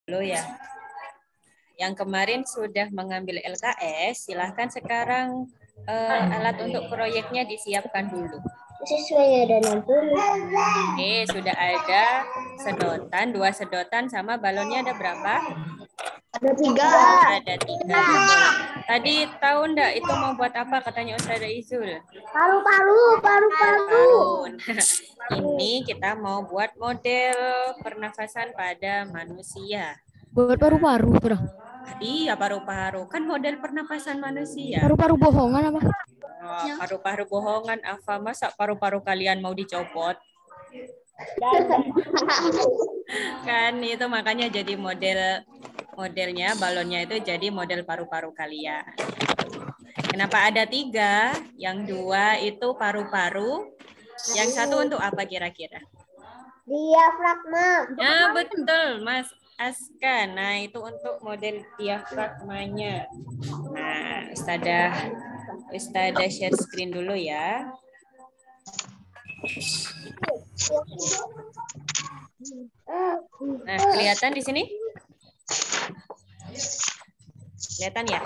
dulu ya. Yang kemarin sudah mengambil LKS, silahkan sekarang alat untuk proyeknya disiapkan dulu. Siswanya ada 60. Oke, sudah ada sedotan, 2 sedotan sama balonnya ada berapa? Ada 3. Ada 3. Betul. Tadi tahu enggak itu mau buat apa katanya Ustazah Izul? Paru-paru. Paru. Ini kita mau buat model pernafasan pada manusia. Buat paru-paru, bro. Iya, paru-paru. Kan model pernapasan manusia. Paru-paru bohongan apa? Oh, paru-paru bohongan apa? Masa paru-paru kalian mau dicopot? Kan itu makanya jadi modelnya balonnya itu jadi model paru-paru kalian. Kenapa ada 3? Yang 2 itu paru-paru. Yang 1 untuk apa kira-kira? Diafragma. Ya betul Mas Aska. Nah itu untuk model diafragmanya. Nah Ustazah share screen dulu ya. Nah kelihatan di sini? Kelihatan ya?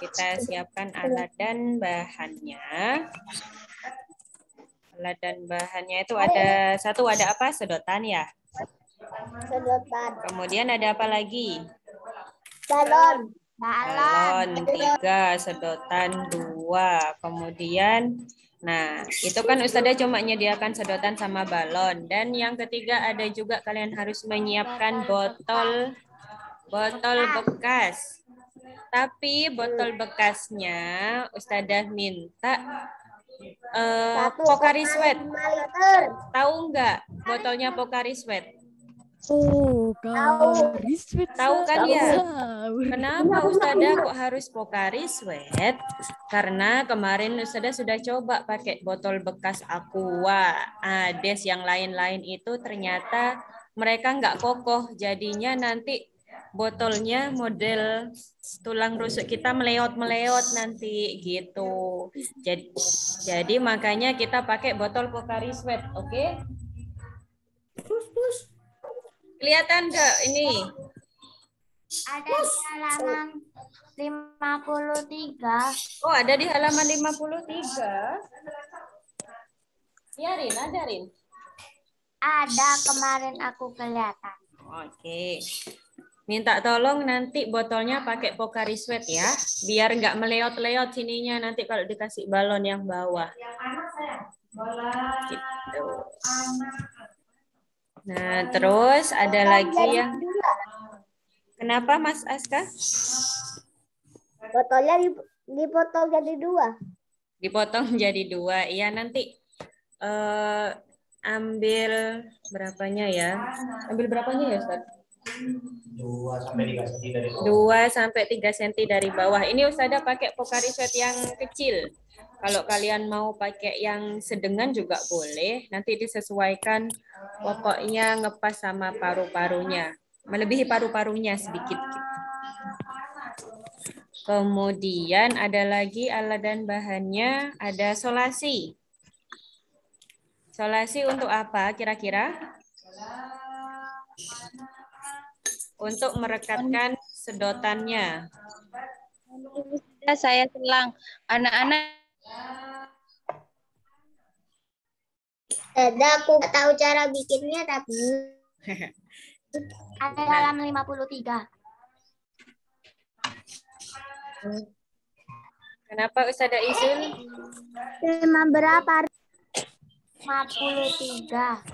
Kita siapkan alat dan bahannya. Alat dan bahannya itu ada apa? Sedotan ya. Sedotan. Kemudian ada apa lagi? Balon. Balon 3, sedotan 2. Kemudian, nah itu kan Ustazah cuma menyediakan sedotan sama balon. Dan yang ketiga ada juga kalian harus menyiapkan botol bekas. Tapi botol bekasnya Ustazah minta Pocari Sweat. Tahu nggak botolnya Pocari Sweat? Pocari Sweat. Tahu kan ya? Kenapa Ustazah kok harus Pocari Sweat? Karena kemarin Ustazah sudah coba pakai botol bekas Aqua, Ades yang lain-lain itu ternyata mereka nggak kokoh. Jadinya nanti botolnya model tulang rusuk kita meleot-meleot nanti gitu. Jadi makanya kita pakai botol Pocari Sweat, oke? Kelihatan nggak ini? Ada di halaman 53. Oh, ada di halaman 53. Ya, Rin, ada Rin. Ada kemarin aku kelihatan. Oke. Minta tolong nanti botolnya pakai Pocari Sweat ya, biar nggak meleot-leot sininya nanti kalau dikasih balon yang bawah. Gitu. Nah, terus ada lagi yang kenapa Mas Aska? Botolnya dipotong jadi 2. Dipotong jadi 2. Iya, nanti ambil berapanya ya? Ambil berapanya ya, Ustaz? 2 sampai 3 cm dari bawah. 2 sampai 3 cm dari bawah. Ini Ustazah pakai Pocari Sweat yang kecil. Kalau kalian mau pakai yang sedengan juga boleh. Nanti disesuaikan, pokoknya ngepas sama paru-parunya. Melebihi paru-parunya sedikit. Kemudian ada lagi alat dan bahannya, ada solasi. Solasi untuk apa kira-kira? Untuk merekatkan sedotannya. Saya selang. Anak-anak. Ada aku nggak tahu cara bikinnya tapi ada dalam 53. Kenapa Ustazah Izul? Tema berapa? 53.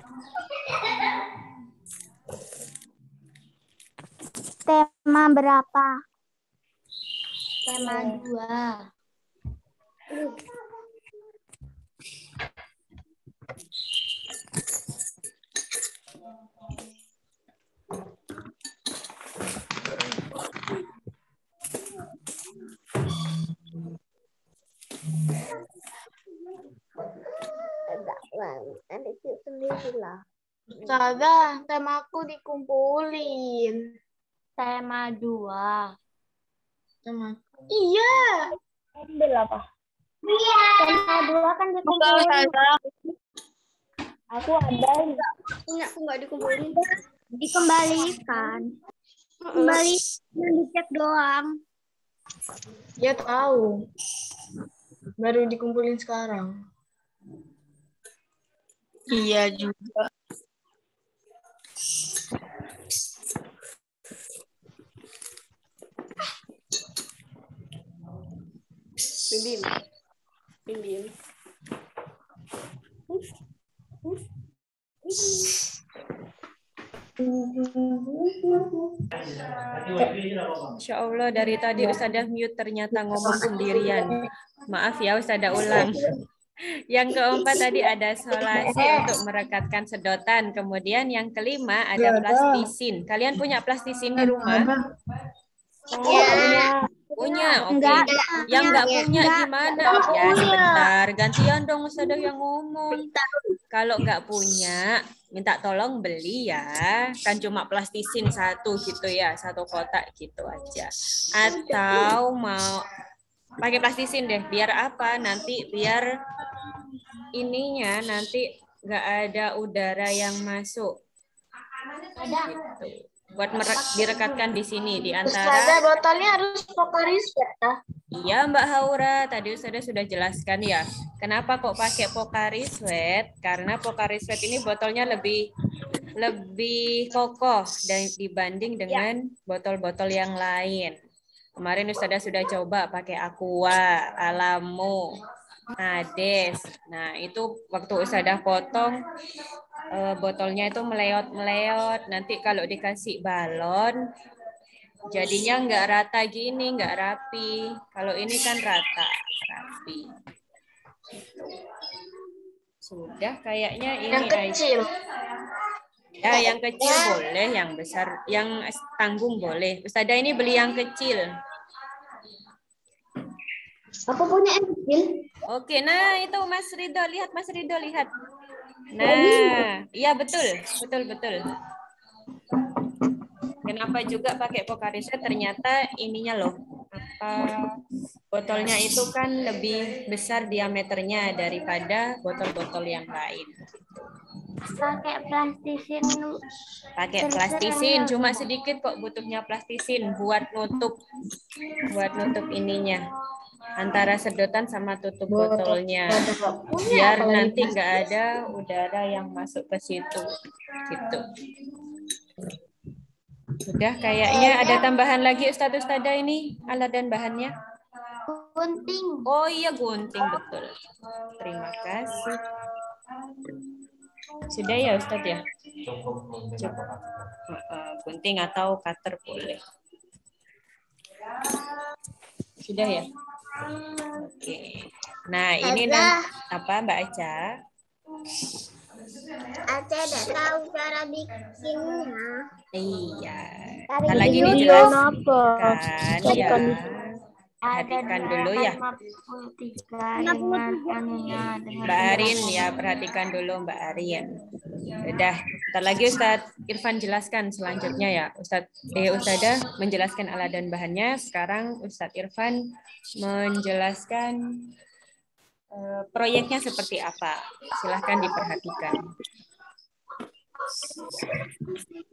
Tema berapa? Tema 2. Nanti sendiri lah. Ustazah, temaku dikumpulin. Tema 2. Tema. Iya. Ambil apa? Tema 2 kan dikumpulin. Aku ada enggak? Punya aku enggak dikumpulin. Dikembalikan. Kembalikan dicek doang. Dia tahu. Baru dikumpulin sekarang. Iya juga. Bim. Insya Allah dari tadi Ustadzah mute ternyata ngomong sendirian. Maaf ya Ustadzah ulang. Yang keempat tadi ada solasi untuk merekatkan sedotan. Kemudian yang kelima ada plastisin. Kalian punya plastisin di rumah? Punya, oke. Yang nggak punya gimana? Ya sebentar, gantian dong Ustadzah yang ngomong. Kalau nggak punya, minta tolong beli ya. Kan cuma plastisin satu gitu ya, satu kotak gitu aja. Atau mau pakai plastisin deh, biar apa? Nanti biar ininya nanti nggak ada udara yang masuk. Gitu. Buat direkatkan di sini di antara. Ustazah, botolnya harus Pocari Sweat ya? Iya Mbak Haura, tadi Ustazah sudah jelaskan ya. Kenapa kok pakai Pocari Sweat? Karena Pocari Sweat ini botolnya lebih kokoh dan dibanding dengan botol-botol yang lain. Kemarin Ustazah sudah coba pakai Aqua, Alamo, Ades. Nah, itu waktu Ustazah potong botolnya itu meleot-meleot. Nanti kalau dikasih balon jadinya nggak rata gini, nggak rapi. Kalau ini kan rata, rapi. Sudah kayaknya ini Yang kecil. Ya, yang kecil boleh, yang besar, yang tanggung boleh. Ustazah ini beli yang kecil. Aku punya yang kecil. Oke, nah itu Mas Ridho, lihat Mas Ridho, lihat. Nah, iya betul. Kenapa juga pakai Pocari Sweat? Ternyata ininya loh, botolnya itu kan lebih besar diameternya daripada botol-botol yang lain. Pakai plastisin. Pakai plastisin, cuma sedikit kok butuhnya plastisin buat nutup ininya antara sedotan sama tutup botolnya, biar nanti nggak ada udara yang masuk ke situ, gitu. Sudah kayaknya ada tambahan lagi Ustadzah ini alat dan bahannya. Gunting. Oh iya gunting betul. Terima kasih. Sudah ya Ustadz ya? Cukup. Gunting atau cutter boleh. Sudah ya? Oke. Nah ini apa Mbak Aca? Aca udah tahu cara bikinnya. Iya. Ntar lagi dijelaskan ya. Perhatikan dulu ya. Mbak Arin ya, perhatikan dulu Mbak Arin. Udah, ntar lagi Ustadz Irfan jelaskan selanjutnya ya. Ustadzah menjelaskan alat dan bahannya. Sekarang Ustadz Irfan menjelaskan proyeknya seperti apa. Silahkan diperhatikan.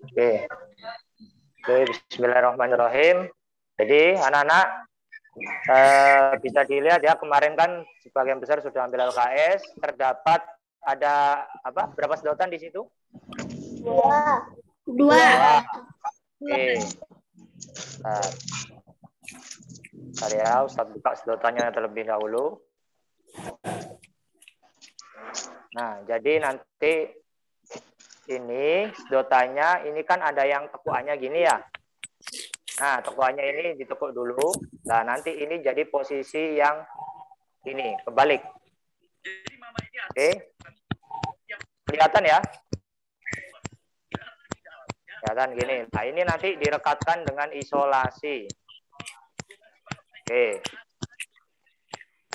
Oke. Bismillahirrahmanirrahim. Jadi anak-anak bisa dilihat ya, kemarin kan sebagian besar sudah ambil LKS. Terdapat ada apa? Berapa sedotan di situ? Dua. Oke. Bentar ya, Ustaz buka sedotannya terlebih dahulu. Nah, jadi nanti ini sedotannya, ini kan ada yang tekuannya gini ya. Nah, tekuannya ini ditekuk dulu. Nah, nanti ini jadi posisi yang ini, kebalik. Oke. Kelihatan ya? Kelihatan gini. Nah, ini nanti direkatkan dengan isolasi. Oke.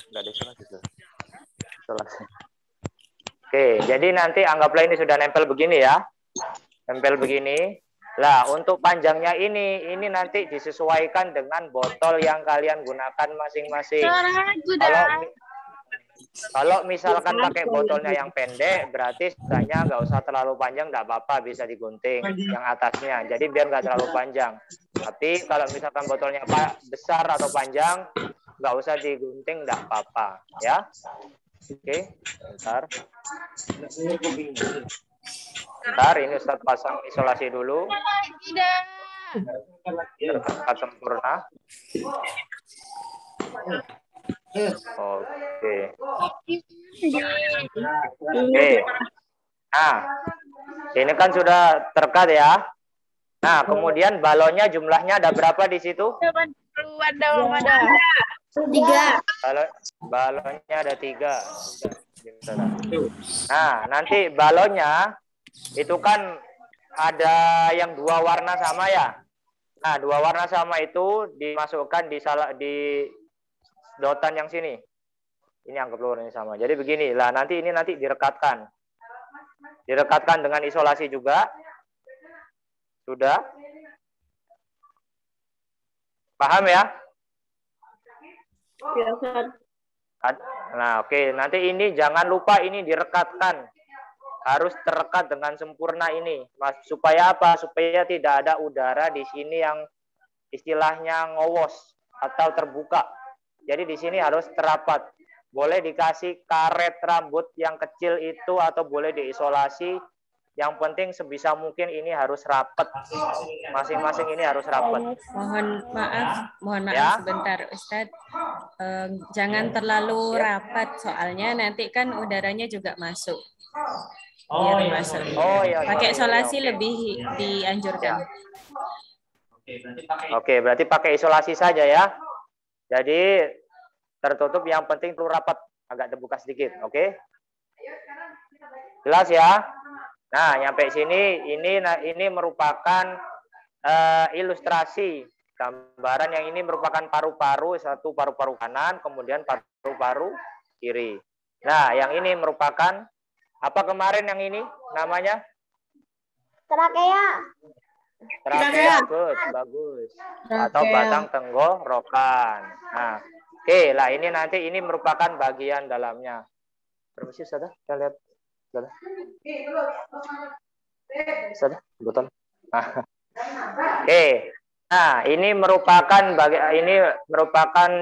Enggak ada isolasi. Isolasi. Oke, jadi nanti anggaplah ini sudah nempel begini ya. Nempel begini. Lah, untuk panjangnya ini nanti disesuaikan dengan botol yang kalian gunakan masing-masing. Kalau misalkan pakai botolnya yang pendek, berarti setidaknya nggak usah terlalu panjang, nggak apa-apa, bisa digunting yang atasnya. Jadi biar nggak terlalu panjang. Tapi kalau misalkan botolnya besar atau panjang, nggak usah digunting, nggak apa-apa, ya. Oke, bentar. Bentar, ini Ustadz pasang isolasi dulu. Terangkat sempurna. Oke. Oke. Nah, ini kan sudah terkat ya. Nah, kemudian balonnya jumlahnya ada berapa di situ? 3. Balonnya ada 3. Nah, nanti balonnya itu kan ada yang 2 warna sama ya. Nah, 2 warna sama itu dimasukkan di sedotan yang sini. Ini anggap warnanya sama. Jadi begini, lah nanti direkatkan. Direkatkan dengan isolasi juga. Sudah? Paham ya? Nah, oke. Nanti ini jangan lupa ini direkatkan. Harus terekat dengan sempurna ini. Supaya apa? Supaya tidak ada udara di sini yang istilahnya ngowos atau terbuka. Jadi di sini harus terapat. Boleh dikasih karet rambut yang kecil itu atau boleh diisolasi. Yang penting sebisa mungkin ini harus rapat. Masing-masing ini harus rapat. Mohon maaf Ya. sebentar Ustadz. Jangan terlalu rapat soalnya nanti kan udaranya juga masuk. Biar masuk. Iya. Pakai isolasi lebih dianjurkan. Oke, berarti pakai isolasi saja ya. Jadi tertutup, yang penting perlu rapat, agak terbuka sedikit, oke? Jelas ya? Nah, nyampe sini ini merupakan ilustrasi gambaran yang ini merupakan paru-paru, satu paru-paru kanan, kemudian paru-paru kiri. Nah, yang ini merupakan apa kemarin yang ini namanya? Trakea. Trakea, bagus. Atau batang tenggorokan. Nah, oke, lah ini nanti ini merupakan bagian dalamnya. Permisi, Ustazah, kita lihat. Ustazah, botol. Oke. Nah, ini merupakan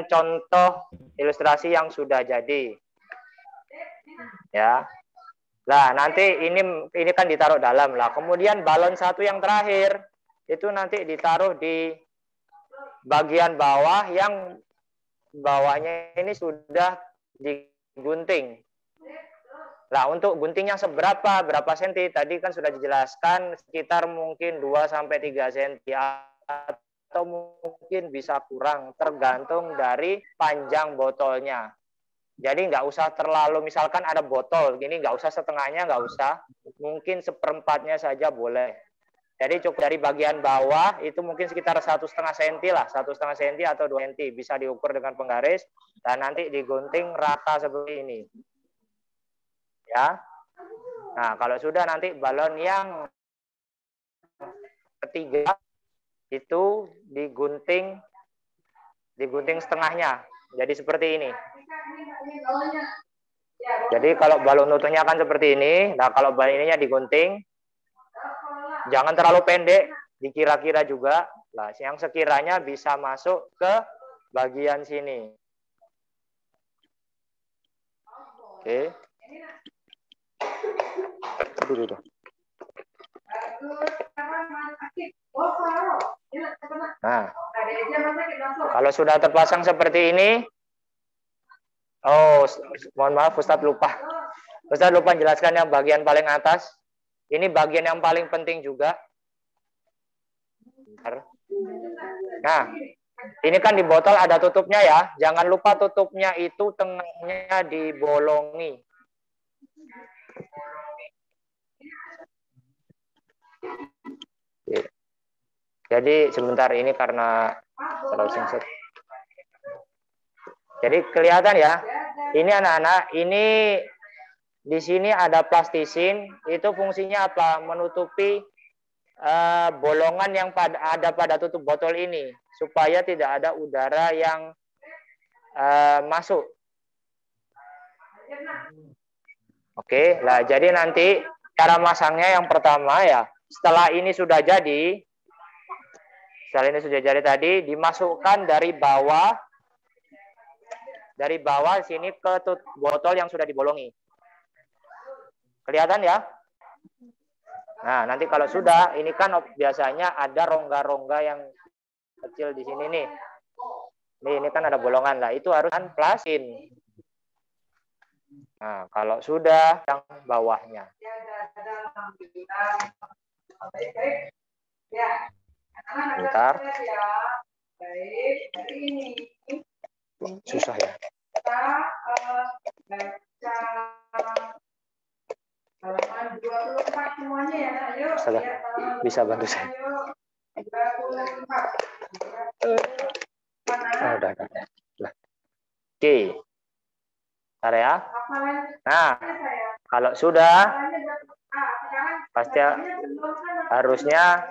contoh ilustrasi yang sudah jadi. Ya. Nah, nanti ini kan ditaruh dalam lah. Kemudian balon satu yang terakhir itu nanti ditaruh di bagian bawah yang bawahnya ini sudah digunting. Nah, untuk guntingnya berapa senti? Tadi kan sudah dijelaskan sekitar mungkin 2-3 senti atau mungkin bisa kurang tergantung dari panjang botolnya. Jadi nggak usah terlalu, misalkan ada botol gini, nggak usah setengahnya, nggak usah, mungkin 1/4-nya saja boleh. Jadi cukup dari bagian bawah itu mungkin sekitar 1,5 senti lah, 1,5 senti atau 2 senti, bisa diukur dengan penggaris dan nanti digunting rata seperti ini. Ya. Nah, kalau sudah nanti balon yang ketiga itu digunting setengahnya. Jadi seperti ini. Jadi kalau balon utuhnya kan seperti ini. Nah, kalau balon ininya digunting, jangan terlalu pendek, dikira-kira juga. Nah, yang sekiranya bisa masuk ke bagian sini. Oke. Nah, kalau sudah terpasang seperti ini, mohon maaf Ustadz lupa menjelaskan yang bagian paling atas. Ini bagian yang paling penting juga. Nah, ini kan di botol ada tutupnya ya. Jangan lupa tutupnya itu tengahnya dibolongi. Jadi sebentar ini karena terlalu singset. Jadi kelihatan ya. Ini anak-anak, ini di sini ada plastisin. Itu fungsinya apa? Menutupi bolongan yang ada pada tutup botol ini supaya tidak ada udara yang masuk. Oke, lah jadi nanti cara masangnya yang pertama ya, setelah ini sudah jadi tadi, dimasukkan dari bawah sini ke botol yang sudah dibolongi. Kelihatan ya? Nah, nanti kalau sudah, ini kan biasanya ada rongga-rongga yang kecil di sini nih. Ini kan ada bolongan lah, itu harus plasin. Nah, kalau sudah yang bawahnya. Bentar. Susah ya. Salah. Bisa bantu saya. Udah. Oke. Bentar ya. Nah, kalau sudah, pasti harusnya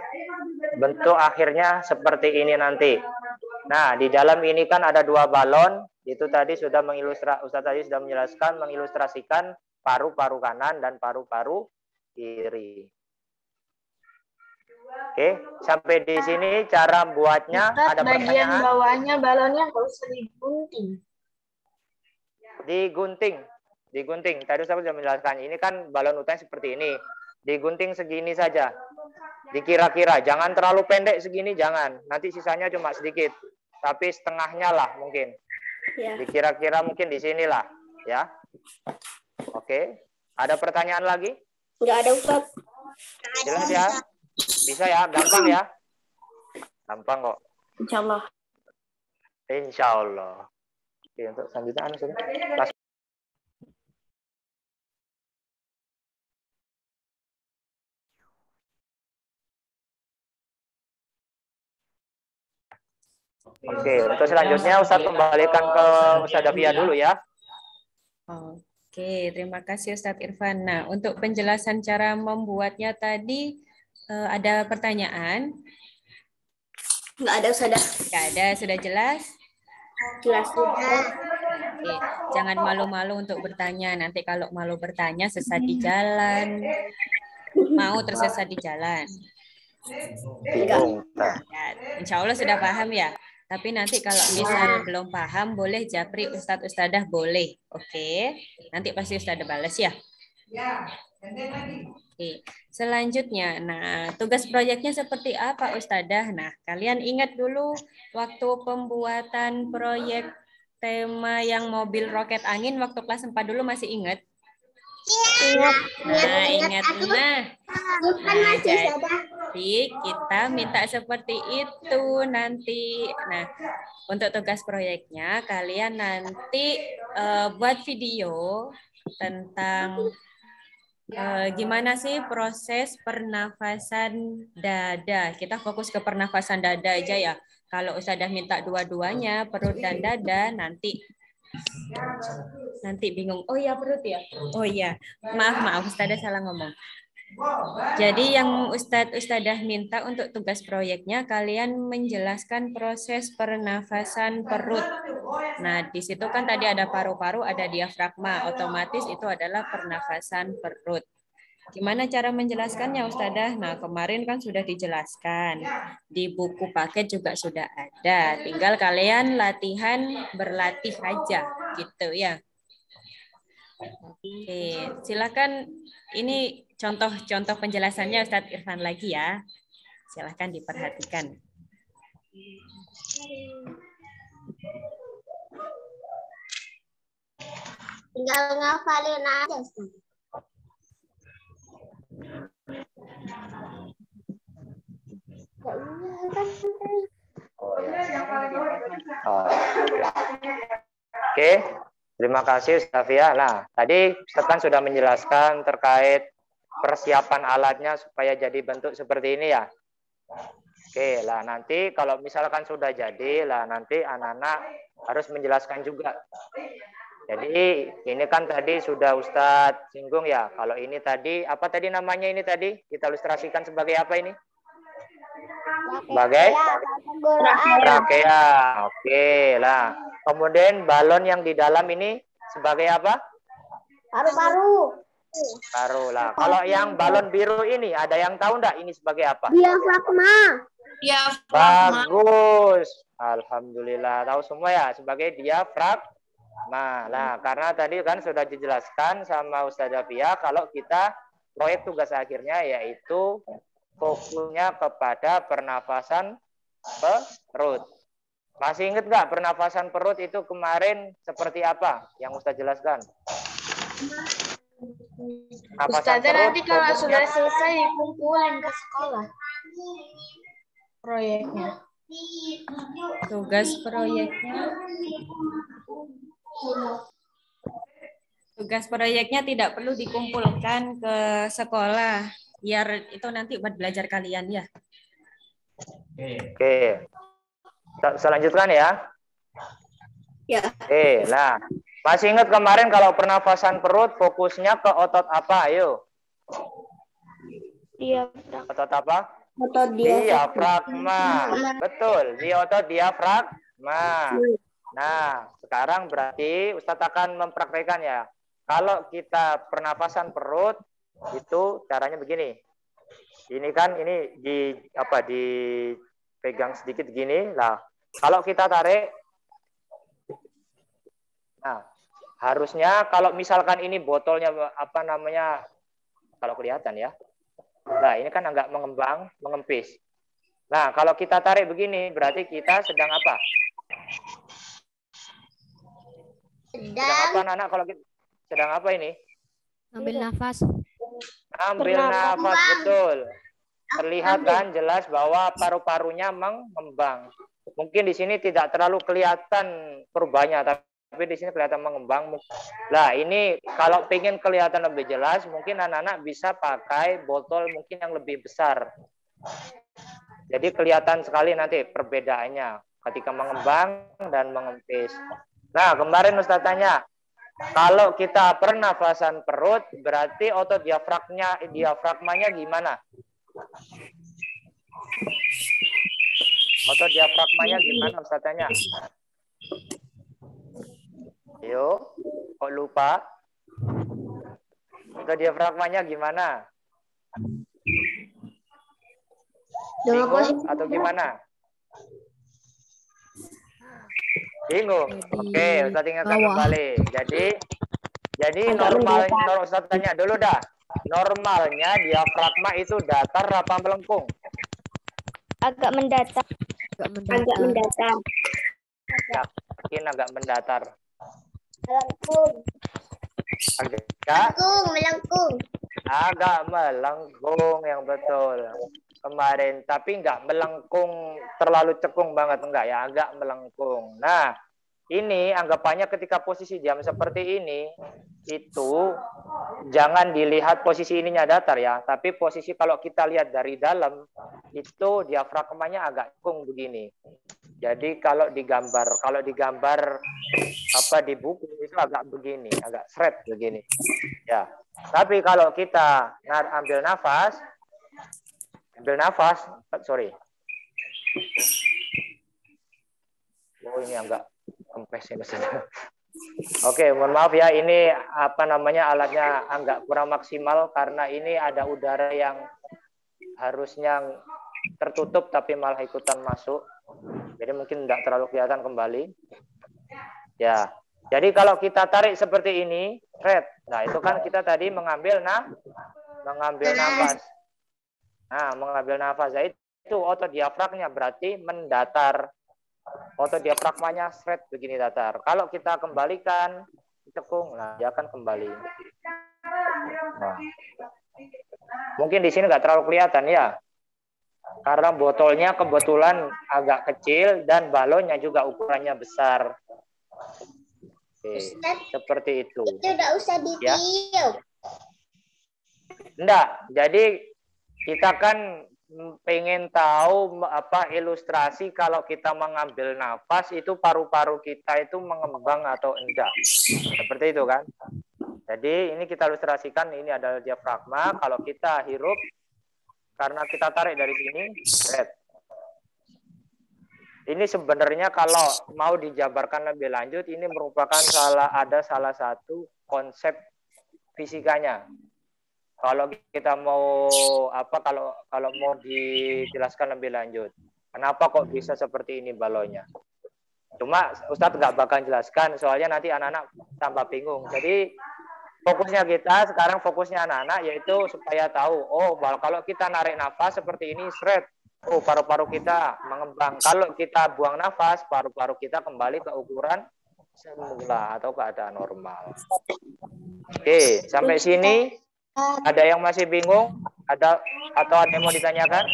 bentuk akhirnya seperti ini nanti. Nah, di dalam ini kan ada 2 balon. Itu tadi sudah Ustaz tadi sudah menjelaskan, mengilustrasikan paru-paru kanan dan paru-paru kiri. Oke, sampai di sini cara buatnya. Ustaz, ada bagian pertanyaan? bawahnya balonnya nggak usah digunting. Digunting. Tadi Ustaz sudah menjelaskan. Ini kan balon utama seperti ini. Digunting segini saja. Dikira-kira, jangan terlalu pendek segini, jangan. Nanti sisanya cuma sedikit. Tapi setengahnya lah mungkin. Ya. Dikira-kira mungkin di sinilah, ya. Oke. Ada pertanyaan lagi? Nggak ada, Ustaz. Jelas ya? Bisa ya? Gampang ya? Gampang kok. Insyaallah. Insyaallah. Oke, untuk selanjutnya sudah. Oke, untuk selanjutnya Ustaz kembalikan ke Ustaz Davia dulu ya. Oke, terima kasih Ustadz Irfan. Nah, untuk penjelasan cara membuatnya tadi ada pertanyaan? Nggak ada, Ustaz. Nggak ada, sudah jelas? Jelas sudah. Oke, jangan malu-malu untuk bertanya. Nanti kalau malu bertanya sesat di jalan. Mau tersesat di jalan? Bingung. Ya, insya Allah sudah paham ya. Tapi nanti kalau misal belum paham, boleh japri Ustadz Ustadah boleh. Oke, nanti pasti Ustadah balas ya. Oke. Selanjutnya, nah tugas proyeknya seperti apa Ustadah? Nah, kalian ingat dulu waktu pembuatan proyek tema yang mobil roket angin waktu kelas 4 dulu masih ingat? Ingat. Ingat. Nah, jadi kita minta seperti itu nanti. Nah, untuk tugas proyeknya kalian nanti buat video tentang gimana sih proses pernafasan dada. Kita fokus ke pernafasan dada aja ya. Kalau Ustadzah minta dua-duanya, perut dan dada, nanti bingung. Oh iya, perut ya? Oh iya, maaf Ustadzah salah ngomong. Jadi yang Ustadzah minta untuk tugas proyeknya kalian menjelaskan proses pernafasan perut. Nah, di situ kan tadi ada paru-paru, ada diafragma, otomatis itu adalah pernafasan perut. Gimana cara menjelaskannya Ustadzah? Nah, kemarin kan sudah dijelaskan. Di buku paket juga sudah ada. Tinggal kalian latihan berlatih aja gitu ya. Oke, silakan ini contoh penjelasannya Ustadz Irfan lagi ya. Silakan diperhatikan. Tinggal ngafalin aja. Oke, terima kasih Safia. Nah, tadi Ustaz kan sudah menjelaskan terkait persiapan alatnya supaya jadi bentuk seperti ini ya. Oke, lah nanti kalau misalkan sudah jadi, lah nanti anak-anak harus menjelaskan juga. Jadi ini kan tadi sudah Ustadz singgung ya. Kalau ini tadi, apa tadi namanya ini tadi? Kita ilustrasikan sebagai apa ini? Sebagai trakea. Oke lah. Kemudian balon yang di dalam ini sebagai apa? Paru-paru. Paru lah. Kalau yang balon biru ini, ada yang tahu enggak ini sebagai apa? Diafragma. Bagus. Alhamdulillah. Tahu semua ya sebagai diafragma. Nah, karena tadi kan sudah dijelaskan sama Ustazah Pia kalau kita proyek tugas akhirnya yaitu fokusnya kepada pernafasan perut. Masih ingat nggak pernafasan perut itu kemarin seperti apa yang Ustaz jelaskan? Ustazah nanti kalau sudah selesai dikumpulin ke sekolah proyeknya. Tugas proyeknya tidak perlu dikumpulkan ke sekolah, biar itu nanti buat belajar kalian ya. Oke. Selanjutkan ya. Ya. Oke, nah. Masih ingat kemarin kalau pernafasan perut fokusnya ke otot apa? Ayo. Otot apa? Otot Diafragma. Betul, di otot diafragma. Nah, sekarang berarti Ustadz akan mempraktikkan ya. Kalau kita pernafasan perut itu caranya begini. Ini kan ini dipegang sedikit gini. Lah, kalau kita tarik, nah harusnya kalau misalkan ini botolnya apa namanya, kalau kelihatan ya. Nah, ini kan agak mengembang, mengempis. Nah, kalau kita tarik begini, berarti kita sedang apa? Sedang apa, Nana? Kalau kita, sedang apa ini? Ambil nafas. Ambil nafas, betul. Terlihat kan jelas bahwa paru-parunya mengembang. Mungkin di sini tidak terlalu kelihatan perubahannya, tapi di sini kelihatan mengembang. Nah, ini kalau pengen kelihatan lebih jelas, mungkin anak-anak bisa pakai botol mungkin yang lebih besar. Jadi kelihatan sekali nanti perbedaannya ketika mengembang dan mengempis. Nah, kemarin Ustaz tanya, kalau kita pernafasan perut, berarti otot diafragmanya gimana? Otot diafragmanya gimana Ustaz tanya? Yo, kok lupa? Otot diafragmanya gimana? Bingung atau gimana? Bingung. Oke, Ustaz ingatkan kembali. Jadi normalnya, Ustaz tanya dulu dah. Normalnya diafragma itu datar apa melengkung? Agak mendatar. Agak mendatar. Yakin agak mendatar. Melengkung. Melengkung. Agak melengkung yang betul. Kemarin, tapi enggak melengkung terlalu cekung banget, enggak ya, agak melengkung. Nah, ini anggapannya ketika posisi diam seperti ini, itu jangan dilihat posisi ininya datar ya, tapi posisi kalau kita lihat dari dalam, itu diafragmanya agak cekung begini. Jadi kalau digambar apa di buku itu agak begini, agak seret begini. Ya. Tapi kalau kita ambil nafas, sorry. Oh, ini agak kempes ini. Oke, mohon maaf ya, ini apa namanya alatnya agak kurang maksimal karena ini ada udara yang harusnya tertutup tapi malah ikutan masuk. Jadi mungkin tidak terlalu kelihatan kembali. Ya. Jadi kalau kita tarik seperti ini, nah itu kan kita tadi mengambil nafas. Nah, mengambil nafas itu otot diafragmanya berarti mendatar. Otot diafragmanya begini datar. Kalau kita kembalikan cekung, nah dia akan kembali. Nah. Mungkin di sini nggak terlalu kelihatan ya. Karena botolnya kebetulan agak kecil dan balonnya juga ukurannya besar. Oke, seperti itu. Itu udah usah ditiup. Ya? Enggak, jadi kita kan pengen tahu apa ilustrasi kalau kita mengambil nafas itu paru-paru kita itu mengembang atau enggak. Seperti itu kan. Jadi ini kita ilustrasikan, ini adalah diafragma. Kalau kita hirup, karena kita tarik dari sini, ini sebenarnya kalau mau dijabarkan lebih lanjut, ini merupakan salah satu konsep fisikanya. Kalau kita mau kalau mau dijelaskan lebih lanjut, kenapa kok bisa seperti ini balonnya? Cuma Ustadz nggak bakal jelaskan, soalnya nanti anak-anak tambah bingung. Jadi fokusnya kita sekarang, fokusnya anak-anak yaitu supaya tahu, oh kalau kita narik nafas seperti ini, seret, oh paru-paru kita mengembang. Kalau kita buang nafas, paru-paru kita kembali ke ukuran semula atau keadaan normal. Oke, sampai sini ada yang masih bingung? Atau ada yang mau ditanyakan?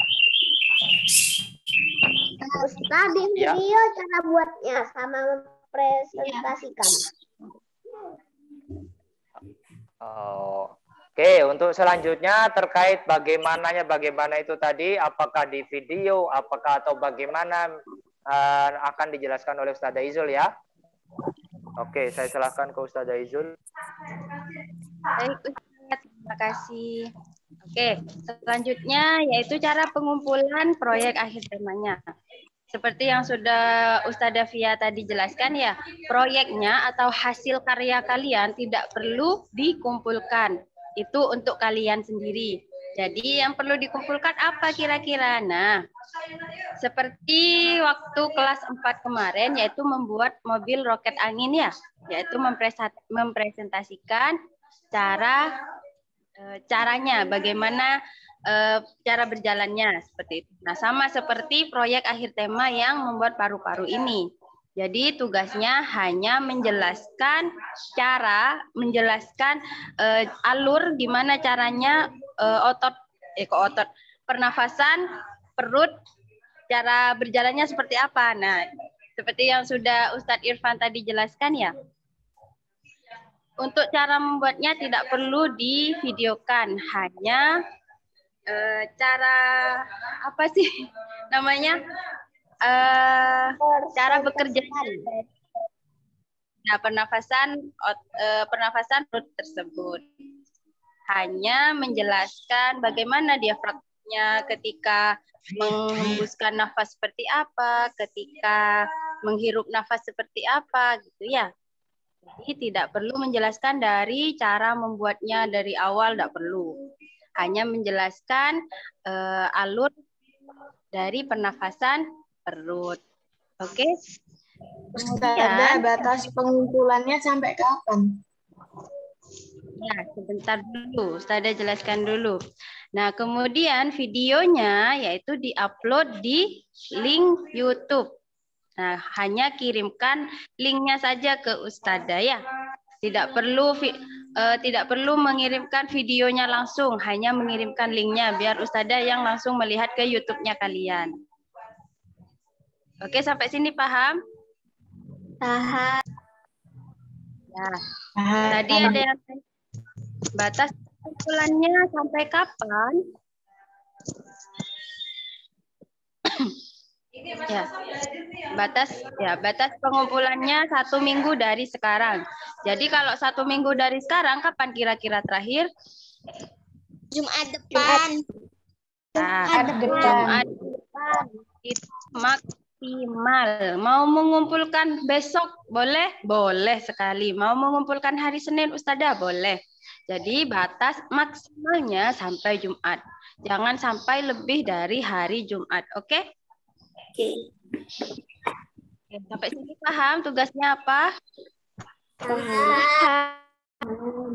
Tadi video cara buatnya sama mempresentasikan. Oke, untuk selanjutnya terkait bagaimana itu tadi, apakah di video, apakah atau bagaimana akan dijelaskan oleh Ustazah Izul ya. Oke, saya serahkan ke Ustazah Izul. Baik, Ustaz, terima kasih. Oke, selanjutnya yaitu cara pengumpulan proyek akhir temanya. Seperti yang sudah Ustazah Fia tadi jelaskan ya, proyeknya atau hasil karya kalian tidak perlu dikumpulkan. Itu untuk kalian sendiri. Jadi yang perlu dikumpulkan apa kira-kira? Nah, seperti waktu kelas 4 kemarin yaitu membuat mobil roket angin ya, yaitu mempresentasikan caranya, bagaimana cara berjalannya seperti itu. Nah, sama seperti proyek akhir tema yang membuat paru-paru ini. Jadi tugasnya hanya menjelaskan alur gimana caranya pernafasan, perut, cara berjalannya seperti apa. Nah, seperti yang sudah Ustadz Irfan tadi jelaskan ya. Untuk cara membuatnya tidak perlu divideokan, hanya cara apa sih namanya? Cara bekerja. Nah, pernafasan perut tersebut hanya menjelaskan bagaimana diafragmanya ketika menghembuskan nafas seperti apa, ketika menghirup nafas seperti apa, gitu ya. Jadi tidak perlu menjelaskan dari cara membuatnya dari awal, tidak perlu. Hanya menjelaskan alur dari pernafasan perut. Oke. Ustazah, batas pengumpulannya sampai kapan? Ya, sebentar dulu. Ustazah jelaskan dulu. Nah, kemudian videonya yaitu diupload di link YouTube. Nah, hanya kirimkan linknya saja ke Ustazah ya. Tidak perlu mengirimkan videonya langsung, hanya mengirimkan linknya biar Ustazah yang langsung melihat ke YouTube-nya kalian. Oke, sampai sini paham? Paham. Ya. Tadi ada yang batas pengumpulannya sampai kapan? Batas pengumpulannya 1 minggu dari sekarang. Jadi kalau 1 minggu dari sekarang, kapan kira-kira terakhir? Jumat depan. Jumat depan. Itu maksimal. Mau mengumpulkan besok boleh? Boleh sekali. Mau mengumpulkan hari Senin Ustazah? Boleh. Jadi batas maksimalnya sampai Jumat. Jangan sampai lebih dari hari Jumat. Oke? Oke. Sampai sini paham tugasnya apa? Paham.